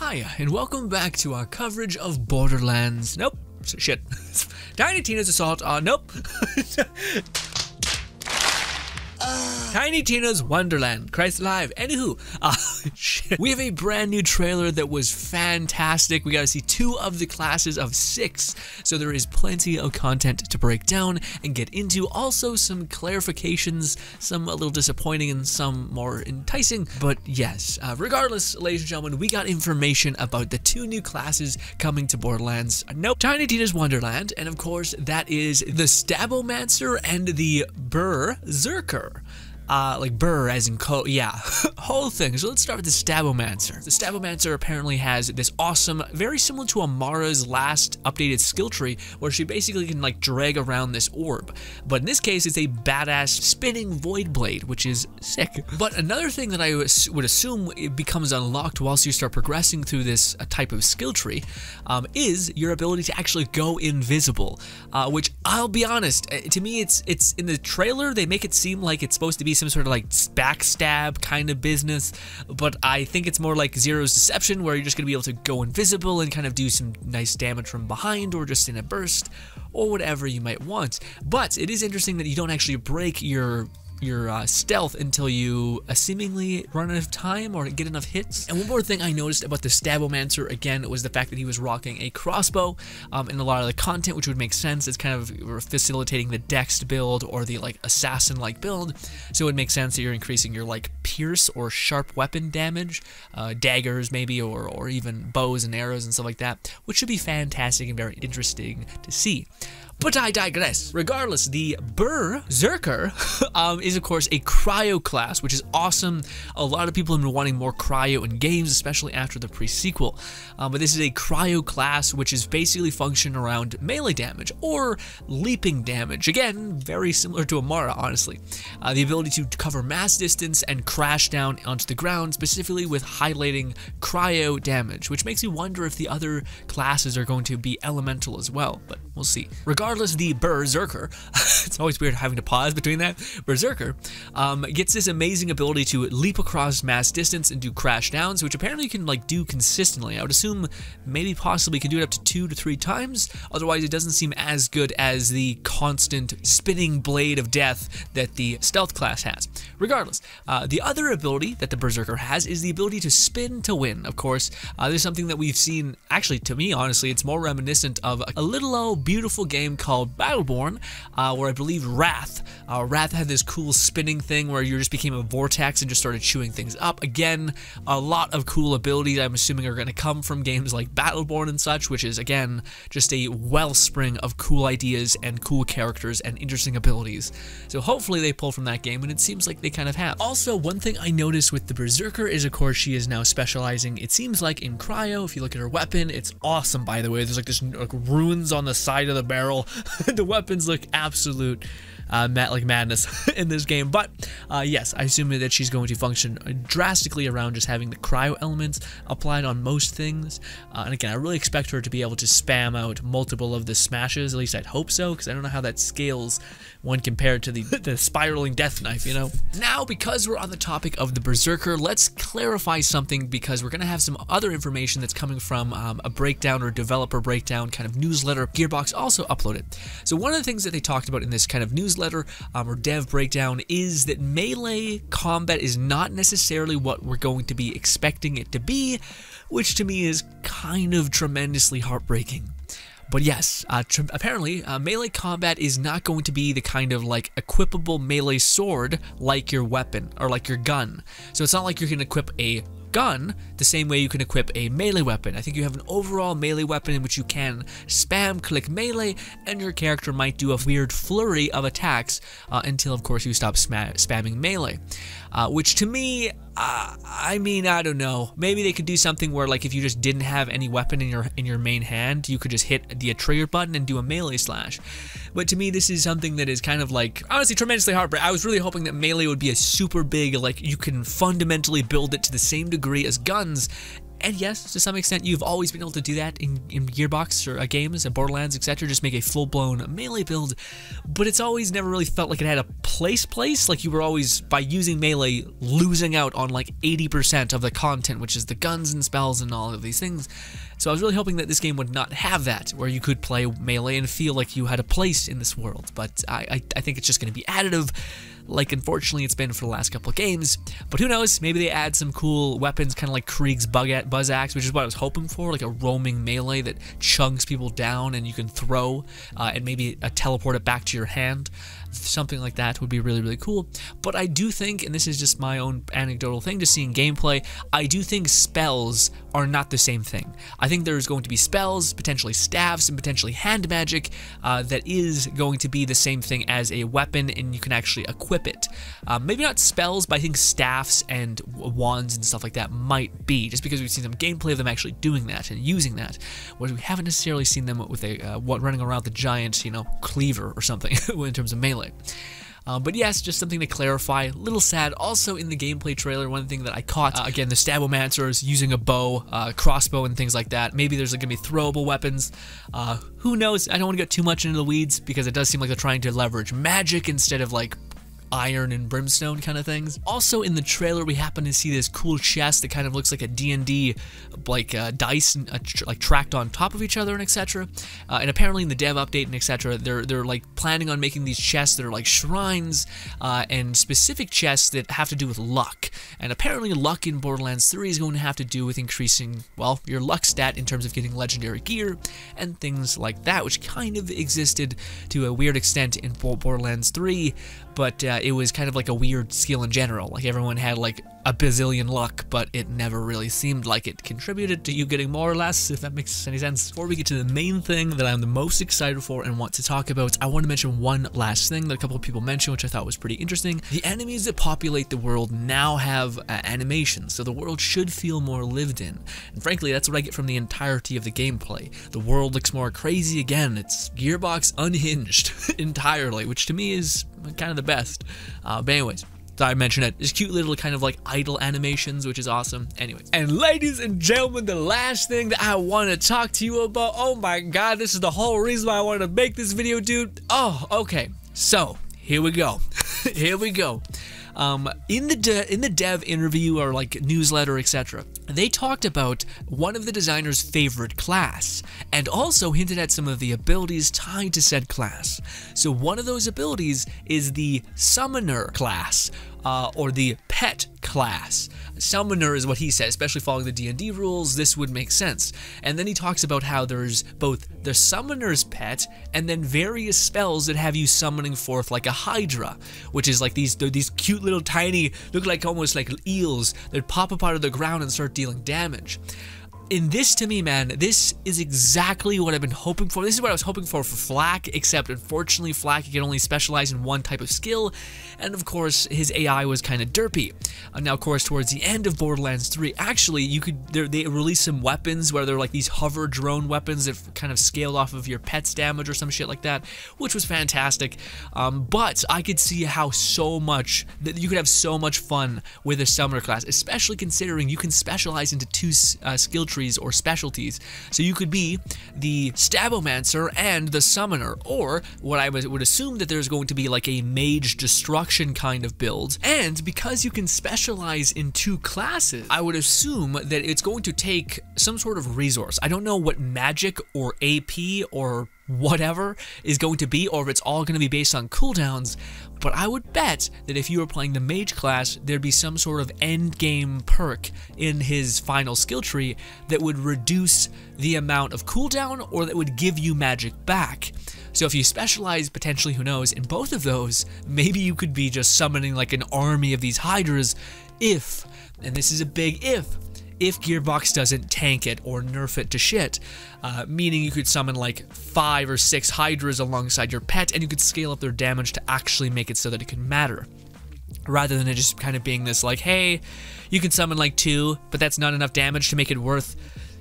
Hiya, and welcome back to our coverage of Borderlands. Nope, shit. Tiny Tina's Assault on, nope. Tiny Tina's Wonderland. Christ alive. Anywho, shit. We have a brand new trailer that was fantastic. We got to see 2 of the classes of 6, so there is plenty of content to break down and get into. Also, some clarifications, some a little disappointing and some more enticing. But yes, regardless, ladies and gentlemen, we got information about the 2 new classes coming to Borderlands. Nope, Tiny Tina's Wonderland, and of course, that is the Stabomancer and the Berserker. Like burr as in yeah, whole thing. So let's start with the Stabomancer. The Stabomancer apparently has this awesome, very similar to Amara's last updated skill tree, where she basically can like drag around this orb. But in this case, it's a badass spinning void blade, which is sick. But another thing that I would assume it becomes unlocked whilst you start progressing through this type of skill tree, is your ability to actually go invisible. Which I'll be honest, to me, it's in the trailer they make it seem like it's supposed to be some sort of like backstab kind of business, but I think it's more like Zero's Deception, where you're just gonna be able to go invisible and kind of do some nice damage from behind or just in a burst or whatever you might want. But it is interesting that you don't actually break your stealth until you seemingly run out of time or get enough hits. And one more thing I noticed about the Stabomancer again was the fact that he was rocking a crossbow in a lot of the content, which would make sense. It's kind of facilitating the dex build or the like assassin-like build, so it would make sense that you're increasing your like pierce or sharp weapon damage, daggers maybe, or even bows and arrows and stuff like that, which should be fantastic and very interesting to see. But I digress. Regardless, the Berserker is of course a cryo class, which is awesome. A lot of people have been wanting more cryo in games, especially after the pre-sequel. But this is a cryo class, which is basically function around melee damage or leaping damage. Again, very similar to Amara, honestly. The ability to cover mass distance and crash down onto the ground, specifically with highlighting cryo damage, which makes me wonder if the other classes are going to be elemental as well, but we'll see. Regardless, the Berserker, it's always weird having to pause between that, Berserker gets this amazing ability to leap across mass distance and do crash downs, which apparently you can like do consistently. I would assume maybe possibly can do it up to 2 to 3 times, otherwise it doesn't seem as good as the constant spinning blade of death that the stealth class has. Regardless, the other ability that the Berserker has is the ability to spin to win. Of course, this is something that we've seen, actually to me honestly, it's more reminiscent of a little old beautiful game called Battleborn, where I believe Wrath had this cool spinning thing where you just became a vortex and just started chewing things up. Again, a lot of cool abilities I'm assuming are going to come from games like Battleborn and such, which is again just a wellspring of cool ideas and cool characters and interesting abilities. So hopefully they pull from that game, and it seems like they kind of have. Also, one thing I noticed with the Berserker is of course she is now specializing, it seems like, in cryo. If you look at her weapon, it's awesome, by the way. There's like this like runes on the side of the barrel. The weapons look absolute like madness in this game, but yes, I assume that she's going to function drastically around just having the cryo elements applied on most things, and again, I really expect her to be able to spam out multiple of the smashes. At least I'd hope so, because I don't know how that scales when compared to the spiraling death knife, you know. Now, because we're on the topic of the Berserker, let's clarify something, because we're going to have some other information that's coming from a breakdown or developer breakdown kind of newsletter Gearbox also uploaded. So one of the things that they talked about in this kind of newsletter or dev breakdown is that melee combat is not necessarily what we're going to be expecting it to be, which to me is kind of tremendously heartbreaking. But yes, apparently melee combat is not going to be the kind of like equipable melee sword like your weapon or like your gun. So it's not like you can equip a gun the same way you can equip a melee weapon. I think you have an overall melee weapon in which you can spam click melee, and your character might do a weird flurry of attacks until of course you stop spamming melee, which to me, I mean, I don't know, maybe they could do something where like if you just didn't have any weapon in your main hand, you could just hit the trigger button and do a melee slash. But to me, this is something that is kind of like, honestly, tremendously heartbreaking. I was really hoping that melee would be a super big, like you can fundamentally build it to the same degree as guns, And yes, to some extent, you've always been able to do that in Gearbox or games, Borderlands, etc. Just make a full-blown melee build, but it's always never really felt like it had a place. Like you were always, by using melee, losing out on like 80% of the content, which is the guns and spells and all of these things. So I was really hoping that this game would not have that, where you could play melee and feel like you had a place in this world. But I think it's just going to be additive, like unfortunately it's been for the last couple of games. But who knows, maybe they add some cool weapons, kind of like Krieg's Buzz Axe, which is what I was hoping for, like a roaming melee that chunks people down and you can throw, and maybe teleport it back to your hand. Something like that would be really, really cool. But I do think, and this is just my own anecdotal thing, just seeing gameplay, I do think spells are not the same thing. I think there's going to be spells, potentially staffs, and potentially hand magic that is going to be the same thing as a weapon, and you can actually equip it. Maybe not spells, but I think staffs and wands and stuff like that might be, just because we've seen some gameplay of them actually doing that and using that, whereas we haven't necessarily seen them with a running around the giant, cleaver or something in terms of melee. But yes, just something to clarify. A little sad. Also in the gameplay trailer, one thing that I caught, again, the Stabomancers using a bow, crossbow, and things like that. Maybe there's going to be throwable weapons. Who knows? I don't want to get too much into the weeds, because it does seem like they're trying to leverage magic instead of like iron and brimstone kind of things. Also in the trailer, we happen to see this cool chest that kind of looks like a D&D like dice like tracked on top of each other and etc. And apparently in the dev update and etc. they're like planning on making these chests that are like shrines and specific chests that have to do with luck. And apparently luck in Borderlands 3 is going to have to do with increasing, well, your luck stat in terms of getting legendary gear and things like that, which kind of existed to a weird extent in Borderlands 3, but it was kind of like a weird skill in general. Like everyone had like a bazillion luck, but it never really seemed like it contributed to you getting more or less, if that makes any sense. Before we get to the main thing that I'm the most excited for and want to talk about, I want to mention one last thing that a couple of people mentioned, which I thought was pretty interesting. The enemies that populate the world now have animations, so the world should feel more lived in. And frankly, that's what I get from the entirety of the gameplay. The world looks more crazy again. It's Gearbox unhinged entirely, which to me is kind of the best. But anyways, thought I'd mention it. There's cute little kind of like idle animations, which is awesome. Anyway, and ladies and gentlemen, the last thing that I want to talk to you about, oh my god, this is the whole reason why I wanted to make this video, dude. Oh, okay, so here we go. Here we go. In the dev interview or like newsletter, etc., they talked about one of the designer's favorite class, and also hinted at some of the abilities tied to said class. So one of those abilities is the Summoner class, or the Pet class. Summoner is what he said, especially following the D&D rules, this would make sense. And then he talks about how there's both the Summoner's Pet and then various spells that have you summoning forth like a Hydra, which is like these cute little tiny, look like almost like eels that pop up out of the ground and start dealing damage. In this, to me, man, this is exactly what I've been hoping for. This is what I was hoping for Flak, except unfortunately Flak can only specialize in one type of skill, and of course his AI was kind of derpy. Now, of course, towards the end of Borderlands 3, actually, they released some weapons where they're like these hover drone weapons that kind of scaled off of your pet's damage or some shit like that, which was fantastic. But I could see how that you could have so much fun with a Summoner class, especially considering you can specialize into two skill trees or specialties. So you could be the Stabomancer and the Summoner, or what I would assume that there's going to be like a Mage Destruction kind of build. And because you can specialize in two classes, I would assume that it's going to take some sort of resource. I don't know what magic or AP or whatever is going to be, or if it's all going to be based on cooldowns, but I would bet that if you were playing the mage class, there'd be some sort of end game perk in his final skill tree that would reduce the amount of cooldown, or that would give you magic back. So if you specialize, potentially, who knows, in both of those, maybe you could be just summoning like an army of these Hydras if, and this is a big if Gearbox doesn't tank it or nerf it to shit, meaning you could summon like 5 or 6 Hydras alongside your pet, and you could scale up their damage to actually make it so that it can matter, rather than it just kind of being this like, hey, you can summon like 2, but that's not enough damage to make it worth,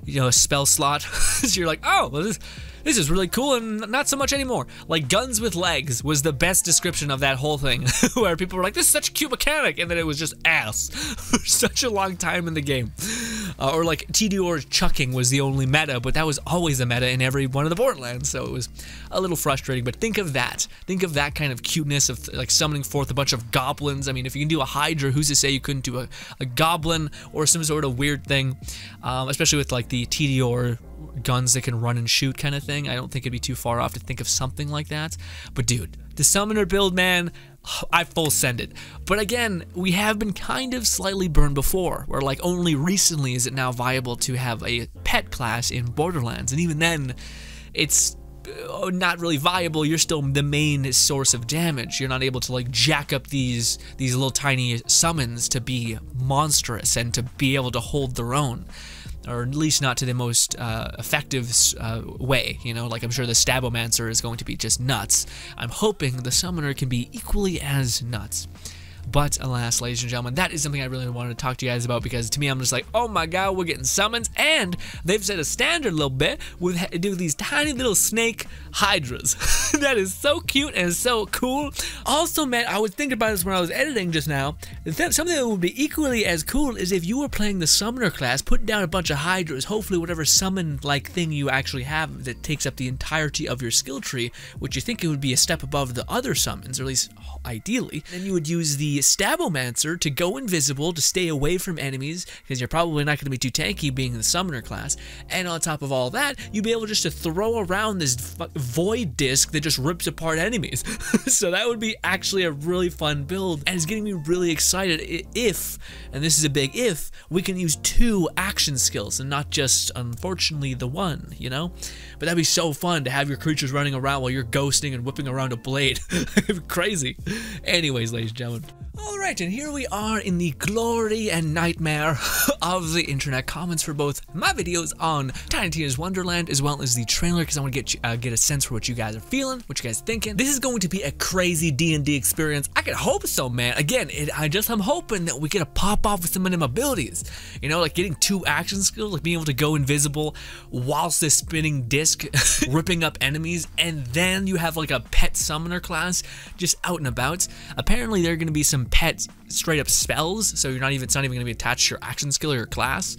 a spell slot. So you're like, oh, well, this is really cool and not so much anymore. Like Guns with Legs was the best description of that whole thing, where people were like, this is such a cute mechanic, and then it was just ass for such a long time in the game. Or like TDR chucking was the only meta, but that was always a meta in every one of the Borderlands, so it was a little frustrating. But think of that. Think of that kind of cuteness of like summoning forth a bunch of goblins. I mean, if you can do a Hydra, who's to say you couldn't do a goblin or some sort of weird thing, especially with like the TDR guns that can run and shoot kind of thing. I don't think it'd be too far off to think of something like that. But dude, the summoner build, man, I full send it. But again, we have been kind of slightly burned before, where like only recently is it now viable to have a pet class in Borderlands, and even then, it's not really viable. You're still the main source of damage. You're not able to like jack up these little tiny summons to be monstrous and to be able to hold their own, or at least not to the most effective way, you know, like I'm sure the Stabomancer is going to be just nuts. I'm hoping the Summoner can be equally as nuts. But alas, ladies and gentlemen, that is something I really wanted to talk to you guys about, because to me, I'm just like, oh my god, we're getting summons, and they've set a standard a little bit with do these tiny little snake hydras. That is so cute and so cool. Also, man, I was thinking about this when I was editing just now. Something that would be equally as cool is if you were playing the summoner class, putting down a bunch of hydras, hopefully whatever summon-like thing you actually have that takes up the entirety of your skill tree, which you think it would be a step above the other summons, or at least ideally. Then you would use the Stabomancer to go invisible, to stay away from enemies, because you're probably not going to be too tanky being in the summoner class. And on top of all that, you'd be able just to throw around this void disc that just rips apart enemies. So that would be actually a really fun build, and it's getting me really excited if, and this is a big if, we can use 2 action skills and not just, unfortunately, the one, you know? But that'd be so fun to have your creatures running around while you're ghosting and whipping around a blade. Crazy. Anyways, ladies and gentlemen. Alright, and here we are in the glory and nightmare of the internet comments for both my videos on Tiny Tina's Wonderland as well as the trailer, because I want to get a sense for what you guys are feeling, what you guys are thinking. This is going to be a crazy D&D experience. I can hope so, man. Again, I'm hoping that we get to pop off with some of them abilities. You know, like getting 2 action skills, like being able to go invisible whilst this spinning disc ripping up enemies, and then you have like a pet summoner class just out and about. Apparently, there are going to be some pet straight up spells, so it's not even going to be attached to your action skill or your class.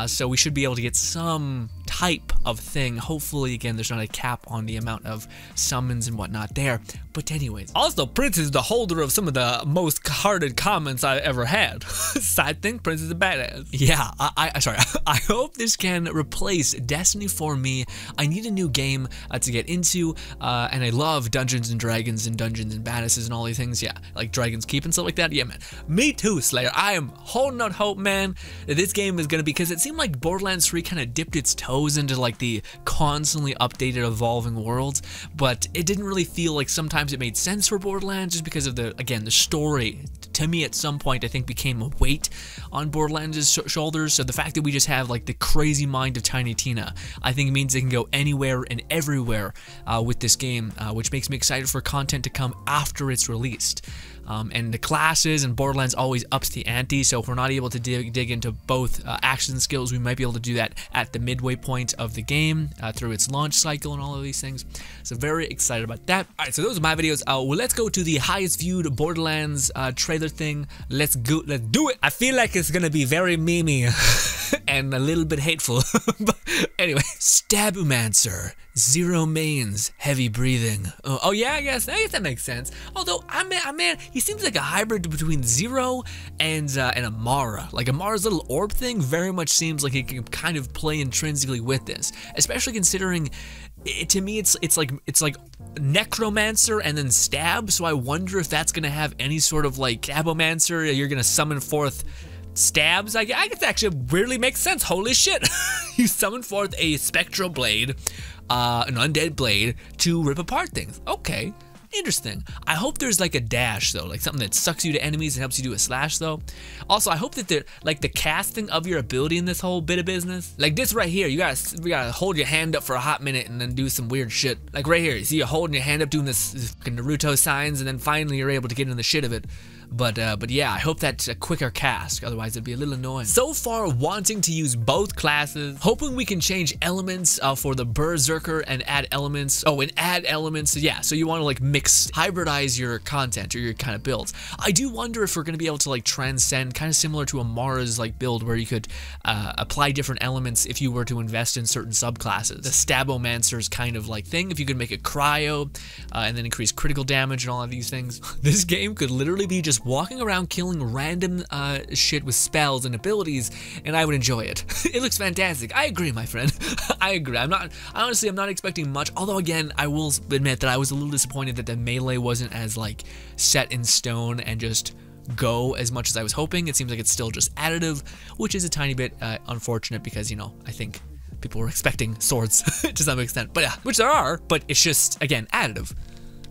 So we should be able to get some type of thing. Hopefully, again, there's not a cap on the amount of summons and whatnot there. But anyways, also Prince is the holder of some of the most hearted comments I ever had. Side thing, Prince is a badass. Yeah, sorry. I hope this can replace Destiny for me. I need a new game to get into, and I love Dungeons and Dragons and Dungeons and Badasses and all these things. Yeah, like Dragon's Keep and stuff like that. Yeah, man. Me too, Slayer. I am holding out hope, man, that this game is gonna be, because it seemed like Borderlands 3 kind of dipped its toes into like the constantly updated, evolving worlds, but it didn't really feel like sometimes it made sense for Borderlands just because of the story. To me, at some point, I think became a weight on Borderlands' shoulders. So the fact that we just have like the crazy mind of Tiny Tina, I think means they can go anywhere and everywhere with this game, which makes me excited for content to come after it's released. And the classes and Borderlands always ups the ante, so if we're not able to dig into both action skills, we might be able to do that at the midway point of the game through its launch cycle and all of these things. So very excited about that. Alright, so those are my videos. Well, let's go to the highest viewed Borderlands trailer thing. Let's do it. I feel like it's gonna be very memey and a little bit hateful. But anyway, Stabomancer. 0 mains, heavy breathing. Oh yeah, I guess that makes sense. Although, man, he seems like a hybrid between Zero and Amara. Like Amara's little orb thing very much seems like he can kind of play intrinsically with this, especially considering to me it's like Necromancer and then Stab. So I wonder if that's gonna have any sort of like Stabomancer. You're gonna summon forth stabs. I guess actually weirdly makes sense. Holy shit! You summon forth a spectral blade, an undead blade, to rip apart things. Okay, interesting. I hope there's like a dash though, like something that sucks you to enemies and helps you do a slash though. Also, I hope that the casting of your ability in this whole bit of business, like this right here, you gotta hold your hand up for a hot minute and then do some weird shit. Like right here, you see you're holding your hand up doing this fucking Naruto signs, and then finally you're able to get in the shit of it. But yeah, I hope that's a quicker cast, otherwise it'd be a little annoying. So far, wanting to use both classes, hoping we can change elements for the Berserker and add elements. Oh, and add elements, yeah, so you want to like mix hybridize your content or your kind of builds. I do wonder if we're going to be able to like transcend, kind of similar to Amara's like build, where you could apply different elements if you were to invest in certain subclasses. The Stabomancer's kind of like thing, if you could make it cryo and then increase critical damage and all of these things. This game could literally be just walking around killing random shit with spells and abilities, and I would enjoy it. It looks fantastic. I agree, my friend. I agree. Honestly, I'm not expecting much, although again, I will admit that I was a little disappointed that the melee wasn't as like set in stone and just go as much as I was hoping. It seems like it's still just additive, which is a tiny bit unfortunate because, you know, I think people were expecting swords to some extent, but yeah, which there are, but it's just, again, additive.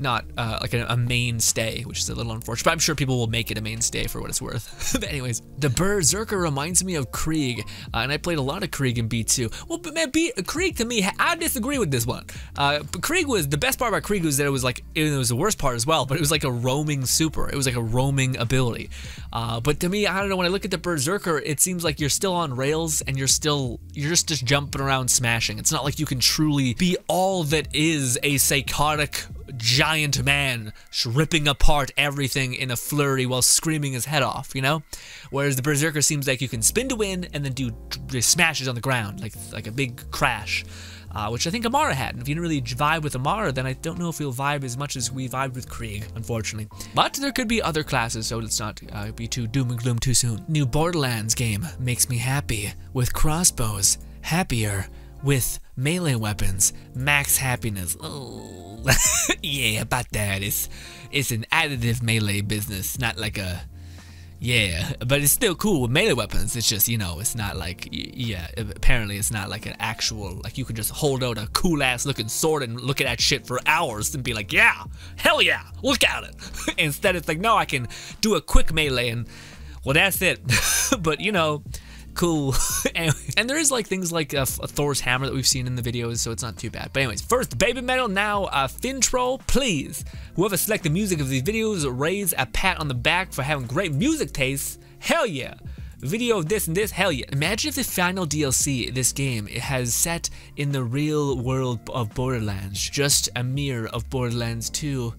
Not like a mainstay, which is a little unfortunate, but I'm sure people will make it a mainstay for what it's worth. But anyways, the Berserker reminds me of Krieg, and I played a lot of Krieg in B2. Well, but man, Krieg to me, I disagree with this one. Krieg was, the best part about Krieg was that it was like, it was the worst part as well, but it was like a roaming super. It was like a roaming ability. But to me, I don't know, when I look at the Berserker, it seems like you're still on rails and you're just jumping around smashing. It's not like you can truly be all that is a psychotic giant man ripping apart everything in a flurry while screaming his head off, you know? Whereas the Berserker seems like you can spin to win and then do smashes on the ground, like a big crash, which I think Amara had. And if you didn't really vibe with Amara, then I don't know if you'll vibe as much as we vibed with Krieg, unfortunately. But there could be other classes, so let's not be too doom and gloom too soon. New Borderlands game makes me happy with crossbows, happier with melee weapons, max happiness. Oh. Yeah, about that. It's an additive melee business, not like a, yeah, but it's still cool with melee weapons. It's just, you know, it's not like, yeah, apparently it's not like an actual, like you could just hold out a cool ass looking sword and look at that shit for hours and be like, yeah, hell yeah, look at it. Instead it's like, no, I can do a quick melee and, well, that's it. But, you know, cool. And there is like things like Thor's hammer that we've seen in the videos, so it's not too bad. But anyways, first baby metal, now Fintro, please. Whoever select the music of these videos, raise a pat on the back for having great music taste. Hell yeah. Video of this and this, hell yeah. Imagine if the final DLC, this game, it has set in the real world of Borderlands, just a mirror of Borderlands 2.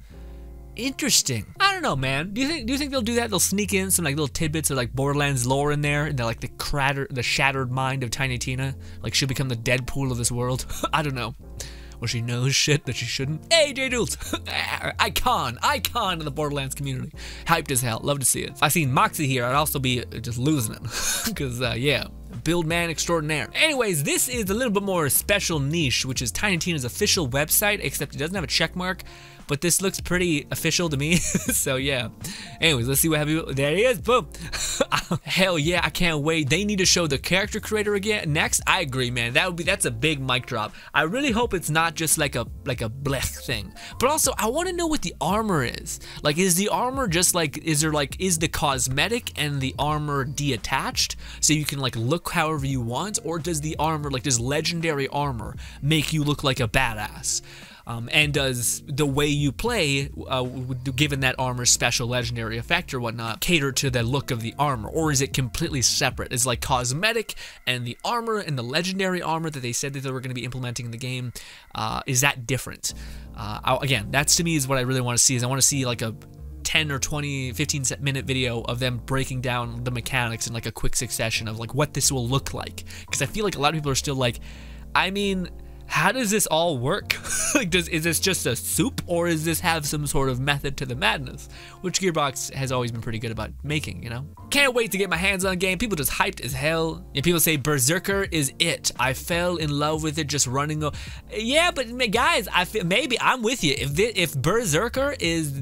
Interesting. I don't know, man. Do you think they'll do that? They'll sneak in some like little tidbits of like Borderlands lore in there, and they're like the shattered mind of Tiny Tina, like she'll become the Deadpool of this world. I don't know. Or she knows shit that she shouldn't. Hey, J-Dult! icon of the Borderlands community. Hyped as hell. Love to see it. If I seen Moxie here, I'd also be just losing it. Because, yeah. Build man extraordinaire. Anyways, this is a little bit more special niche, which is Tiny Tina's official website, except it doesn't have a check mark. But this looks pretty official to me, so yeah. Anyways, let's see what happens. There he is, boom. Hell yeah, I can't wait. They need to show the character creator again next. I agree, man. That's a big mic drop. I really hope it's not just like a blech thing. But also, I want to know what the armor is. Like, is the armor just like, is the cosmetic and the armor detached so you can like look however you want, or does the armor, like, does legendary armor make you look like a badass? And does the way you play, given that armor's special legendary effect or whatnot, cater to the look of the armor? Or is it completely separate? Is like cosmetic and the armor and the legendary armor that they said that they were going to be implementing in the game, is that different? Again, that's to me is what I really want to see, is I want to see like a 10 or 20, 15-minute video of them breaking down the mechanics in like a quick succession of like what this will look like. Because I feel like a lot of people are still like, I mean, how does this all work? Like, is this just a soup, or does this have some sort of method to the madness? Which Gearbox has always been pretty good about making, you know? Can't wait to get my hands on the game. People just hyped as hell. And people say Berserker is it. I fell in love with it just running. Yeah, but guys, maybe I'm with you. If Berserker is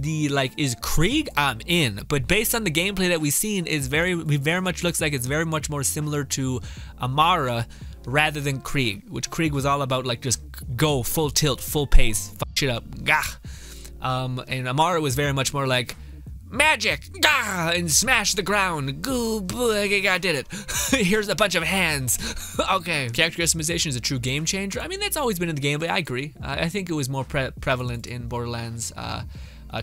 is Krieg, I'm in. But based on the gameplay that we've seen, it very much looks like it's very much more similar to Amara rather than Krieg, which Krieg was all about like just go full tilt, full pace, fuck shit up, gah. And Amara was very much more like magic, gah, and smash the ground, goo, I did it. Here's a bunch of hands. Okay, character customization is a true game changer. I mean, that's always been in the game, but I agree. I think it was more prevalent in Borderlands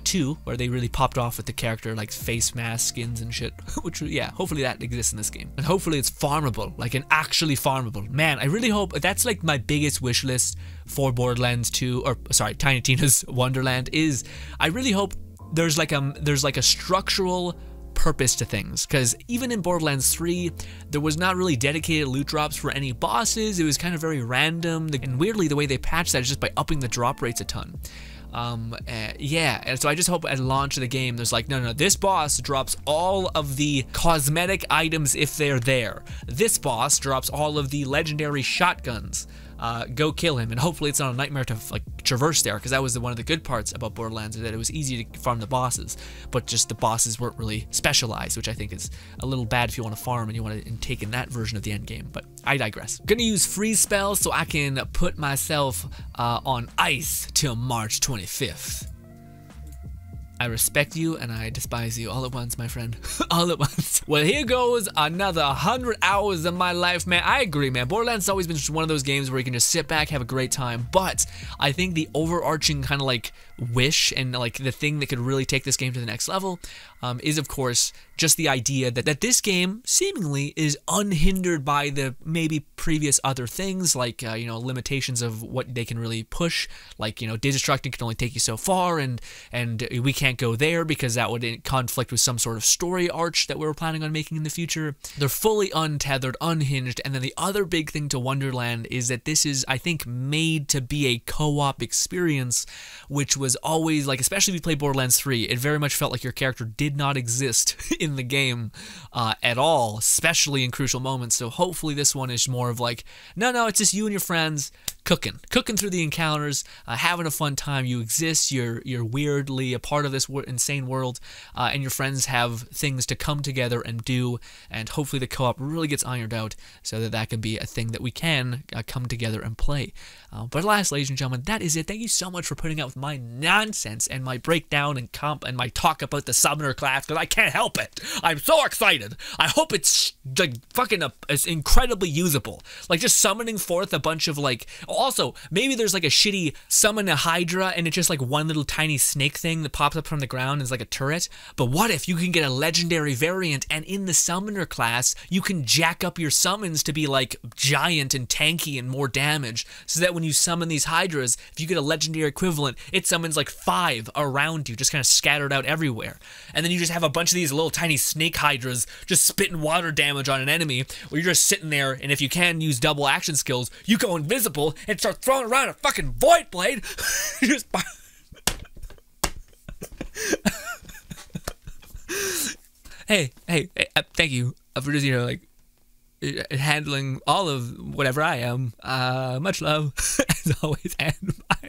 2, where they really popped off with the character, like face mask skins and shit. Which, yeah, hopefully that exists in this game. And hopefully it's farmable, like an actually farmable. Man, I really hope, that's like my biggest wish list for Borderlands 2, or sorry, Tiny Tina's Wonderland, is I really hope there's like a structural purpose to things, because even in Borderlands 3 there was not really dedicated loot drops for any bosses. It was kind of very random, and weirdly the way they patched that is just by upping the drop rates a ton. Yeah, and so I just hope at launch of the game there's like, no, this boss drops all of the cosmetic items if they're there. This boss drops all of the legendary shotguns. Go kill him, and hopefully it's not a nightmare to like traverse there, because that was one of the good parts about Borderlands, is that it was easy to farm the bosses, but just the bosses weren't really specialized, which I think is a little bad if you want to farm and you want to take in that version of the end game. But I digress. I'm gonna use freeze spells so I can put myself on ice till March 25th. I respect you and I despise you all at once, my friend. All at once. Well, here goes another 100 hours of my life, man. I agree, man. Borderlands has always been one of those games where you can just sit back, have a great time. But I think the overarching kind of like wish, and like the thing that could really take this game to the next level, is of course just the idea that this game seemingly is unhindered by the maybe previous other things, like you know, limitations of what they can really push, like, you know, destructing can only take you so far, and we can't go there because that would conflict with some sort of story arch that we were planning on making in the future. They're fully untethered, unhinged. And then the other big thing to Wonderland is that this is, I think, made to be a co-op experience, which was always like, especially if you play Borderlands 3, it very much felt like your character did not exist in the game at all, especially in crucial moments. So hopefully this one is more of like, no, it's just you and your friends cooking through the encounters, having a fun time. You exist, you're weirdly a part of this insane world, and your friends have things to come together and do, and hopefully the co-op really gets ironed out so that can be a thing that we can come together and play. But alas, ladies and gentlemen, that is it. Thank you so much for putting up with my nonsense and my breakdown and comp and my talk about the summoner class, because I can't help it. I'm so excited. I hope it's like fucking it's incredibly usable. Like just summoning forth a bunch of like, also maybe there's like a shitty summon a Hydra and it's just like one little tiny snake thing that pops up from the ground and is like a turret. But what if you can get a legendary variant, and in the summoner class you can jack up your summons to be like giant and tanky and more damage, so that when you summon these Hydras, if you get a legendary equivalent, it summons like 5 around you, just kind of scattered out everywhere. And then you just have a bunch of these little tiny snake Hydras just spitting water damage on an enemy, where you're just sitting there, and if you can use double action skills, you go invisible and start throwing around a fucking void blade. Just hey, thank you for just, you know, like handling all of whatever I am. Much love as always, and bye.